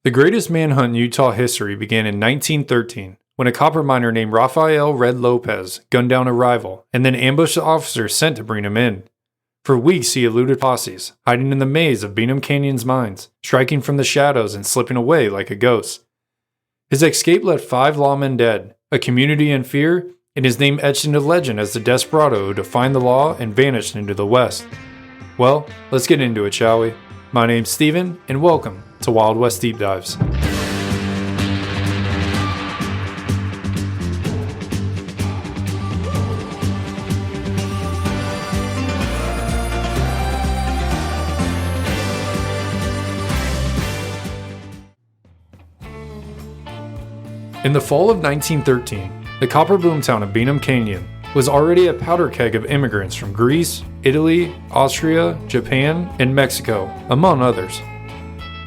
The greatest manhunt in Utah history began in 1913 when a copper miner named Rafael Red Lopez gunned down a rival and then ambushed the officers sent to bring him in. For weeks he eluded posses, hiding in the maze of Bingham Canyon's mines, striking from the shadows and slipping away like a ghost. His escape left 5 lawmen dead, a community in fear, and his name etched into legend as the desperado who defied the law and vanished into the West. Well, let's get into it, shall we? My name's Steven, and welcome to Wild West Deep Dives. In the fall of 1913, the copper boomtown of Bingham Canyon was already a powder keg of immigrants from Greece, Italy, Austria, Japan, and Mexico, among others.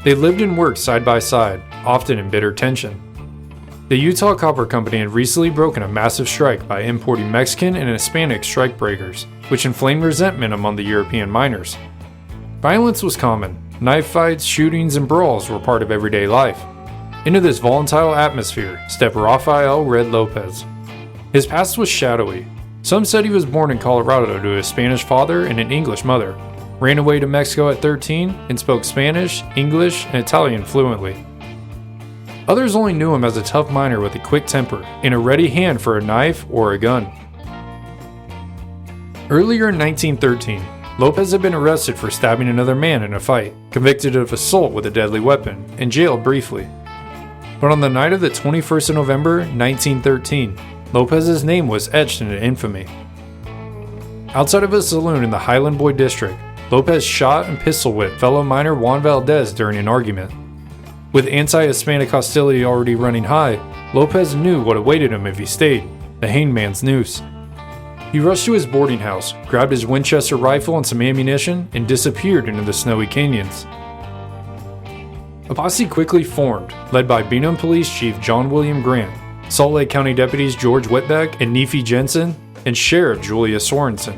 They lived and worked side by side, often in bitter tension. The Utah Copper Company had recently broken a massive strike by importing Mexican and Hispanic strikebreakers, which inflamed resentment among the European miners. Violence was common. Knife fights, shootings, and brawls were part of everyday life. Into this volatile atmosphere stepped Rafael Red Lopez. His past was shadowy. Some said he was born in Colorado to a Spanish father and an English mother, ran away to Mexico at 13, and spoke Spanish, English, and Italian fluently. Others only knew him as a tough miner with a quick temper and a ready hand for a knife or a gun. Earlier in 1913, Lopez had been arrested for stabbing another man in a fight, convicted of assault with a deadly weapon, and jailed briefly. But on the night of the 21st of November, 1913, Lopez's name was etched into infamy. Outside of a saloon in the Highland Boy district, Lopez shot and pistol-whipped fellow miner Juan Valdez during an argument. With anti-Hispanic hostility already running high, Lopez knew what awaited him if he stayed, the hangman's noose. He rushed to his boarding house, grabbed his Winchester rifle and some ammunition, and disappeared into the snowy canyons. A posse quickly formed, led by Bingham Police Chief John William Grant, Salt Lake County Deputies George Witbeck and Nephi Jensen, and Sheriff Julia Sorensen.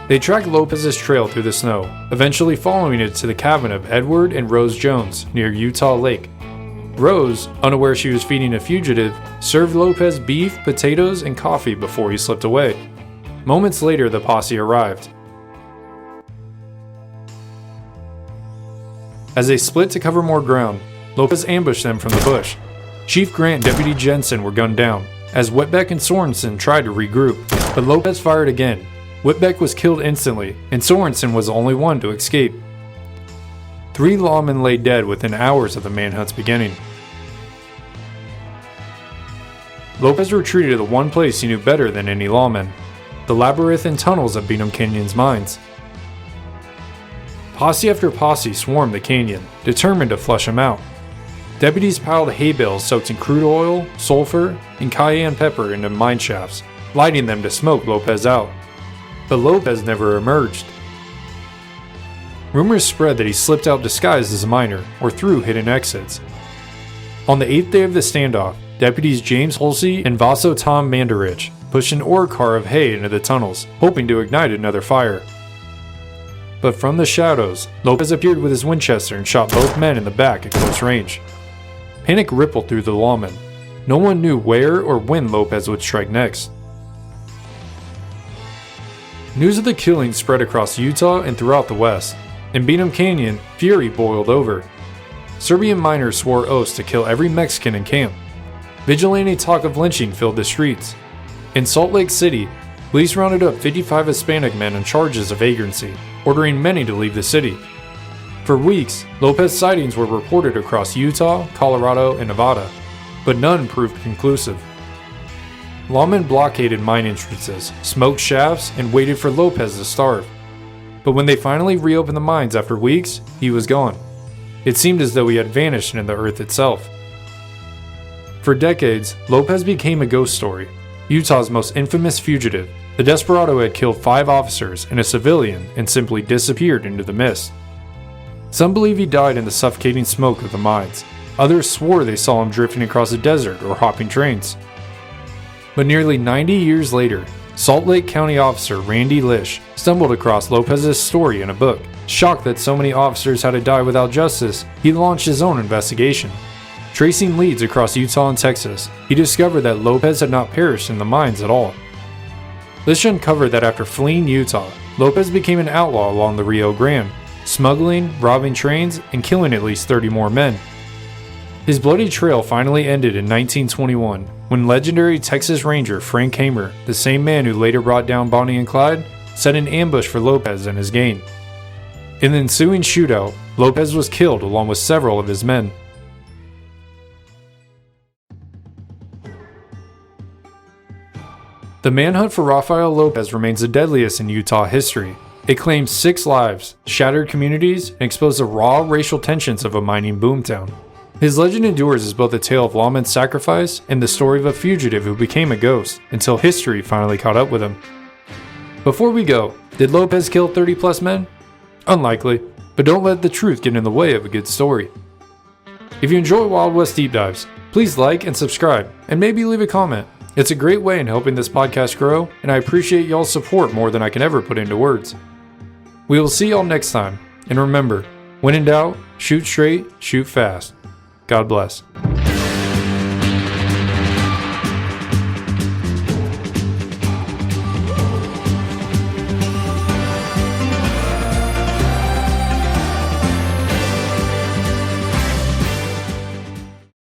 They tracked Lopez's trail through the snow, eventually following it to the cabin of Edward and Rose Jones near Utah Lake. Rose, unaware she was feeding a fugitive, served Lopez beef, potatoes, and coffee before he slipped away. Moments later, the posse arrived. As they split to cover more ground, Lopez ambushed them from the bush. Chief Grant and Deputy Jensen were gunned down, as Witbeck and Sorensen tried to regroup, but Lopez fired again. Witbeck was killed instantly, and Sorensen was the only one to escape. 3 lawmen lay dead within hours of the manhunt's beginning. Lopez retreated to the one place he knew better than any lawman, the labyrinthine tunnels of Bingham Canyon's mines. Posse after posse swarmed the canyon, determined to flush him out. Deputies piled hay bales soaked in crude oil, sulfur, and cayenne pepper into mine shafts, lighting them to smoke Lopez out. But Lopez never emerged. Rumors spread that he slipped out disguised as a miner or through hidden exits. On the 8th day of the standoff, deputies James Holsey and Vaso Tom Mandarich pushed an ore car of hay into the tunnels, hoping to ignite another fire. But from the shadows, Lopez appeared with his Winchester and shot both men in the back at close range. Panic rippled through the lawmen. No one knew where or when Lopez would strike next. News of the killing spread across Utah and throughout the West. In Bingham Canyon, fury boiled over. Serbian miners swore oaths to kill every Mexican in camp. Vigilante talk of lynching filled the streets. In Salt Lake City, police rounded up 55 Hispanic men on charges of vagrancy, ordering many to leave the city. For weeks, Lopez sightings were reported across Utah, Colorado, and Nevada, but none proved conclusive. Lawmen blockaded mine entrances, smoked shafts, and waited for Lopez to starve. But when they finally reopened the mines after weeks, he was gone. It seemed as though he had vanished into the earth itself. For decades, Lopez became a ghost story, Utah's most infamous fugitive. The desperado had killed 5 officers and a civilian and simply disappeared into the mist. Some believe he died in the suffocating smoke of the mines. Others swore they saw him drifting across the desert or hopping trains. But nearly 90 years later, Salt Lake County officer Randy Lish stumbled across Lopez's story in a book. Shocked that so many officers had to die without justice, he launched his own investigation. Tracing leads across Utah and Texas, he discovered that Lopez had not perished in the mines at all. This uncovered that after fleeing Utah, Lopez became an outlaw along the Rio Grande, smuggling, robbing trains, and killing at least 30 more men. His bloody trail finally ended in 1921, when legendary Texas Ranger Frank Hamer, the same man who later brought down Bonnie and Clyde, set an ambush for Lopez and his gang. In the ensuing shootout, Lopez was killed along with several of his men. The manhunt for Rafael Lopez remains the deadliest in Utah history. It claimed 6 lives, shattered communities, and exposed the raw racial tensions of a mining boomtown. His legend endures as both a tale of Lawmen's sacrifice and the story of a fugitive who became a ghost until history finally caught up with him. Before we go, did Lopez kill 30 plus men? Unlikely, but don't let the truth get in the way of a good story. If you enjoy Wild West Deep Dives, please like and subscribe, and maybe leave a comment. It's a great way in helping this podcast grow, and I appreciate y'all's support more than I can ever put into words. We will see y'all next time, and remember, when in doubt, shoot straight, shoot fast. God bless.